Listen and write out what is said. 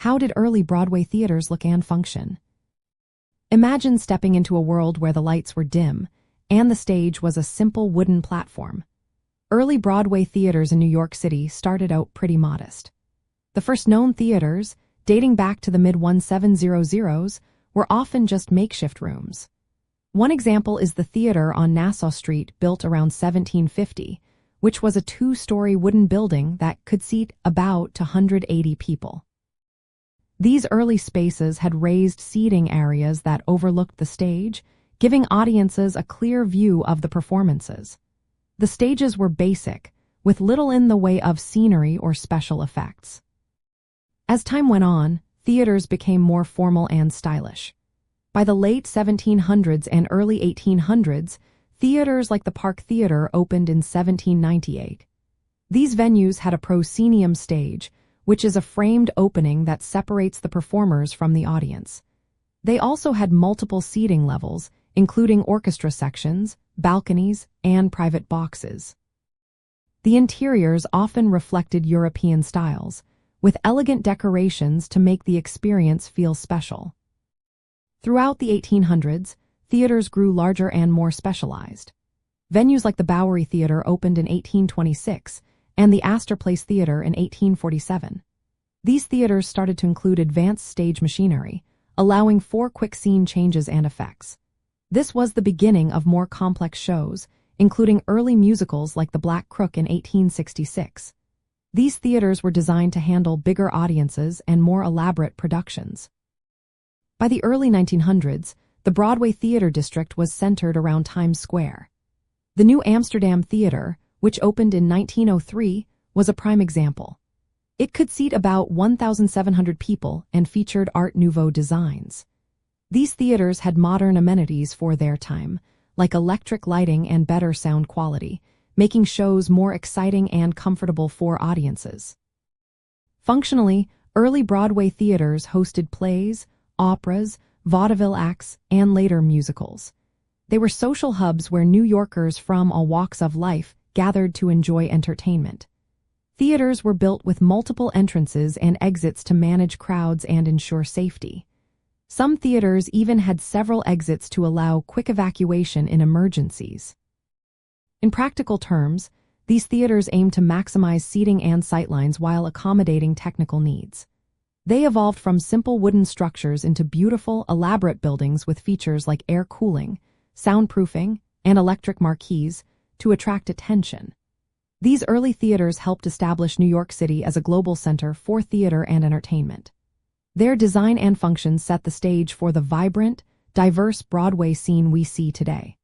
How did early Broadway theaters look and function? Imagine stepping into a world where the lights were dim, and the stage was a simple wooden platform. Early Broadway theaters in New York City started out pretty modest. The first known theaters, dating back to the mid-1700s, were often just makeshift rooms. One example is the theater on Nassau Street, built around 1750, which was a two-story wooden building that could seat about 180 people. These early spaces had raised seating areas that overlooked the stage, giving audiences a clear view of the performances. The stages were basic, with little in the way of scenery or special effects. As time went on, theaters became more formal and stylish. By the late 1700s and early 1800s, theaters like the Park Theater opened in 1798. These venues had a proscenium stage, which is a framed opening that separates the performers from the audience. They also had multiple seating levels, including orchestra sections, balconies, and private boxes. The interiors often reflected European styles, with elegant decorations to make the experience feel special. Throughout the 1800s, theaters grew larger and more specialized. Venues like the Bowery Theater opened in 1826 and the Astor Place Theater in 1847. These theaters started to include advanced stage machinery, allowing for quick scene changes and effects. This was the beginning of more complex shows, including early musicals like The Black Crook in 1866. These theaters were designed to handle bigger audiences and more elaborate productions. By the early 1900s, the Broadway Theater District was centered around Times Square. The new Amsterdam Theatre, which opened in 1903, was a prime example. It could seat about 1,700 people and featured Art Nouveau designs. These theaters had modern amenities for their time, like electric lighting and better sound quality, making shows more exciting and comfortable for audiences. Functionally, early Broadway theaters hosted plays, operas, vaudeville acts, and later musicals. They were social hubs where New Yorkers from all walks of life gathered to enjoy entertainment. Theaters were built with multiple entrances and exits to manage crowds and ensure safety. Some theaters even had several exits to allow quick evacuation in emergencies. In practical terms, these theaters aimed to maximize seating and sightlines while accommodating technical needs. They evolved from simple wooden structures into beautiful, elaborate buildings with features like air cooling, soundproofing, and electric marquees to attract attention. These early theaters helped establish New York City as a global center for theater and entertainment. Their design and function set the stage for the vibrant, diverse Broadway scene we see today.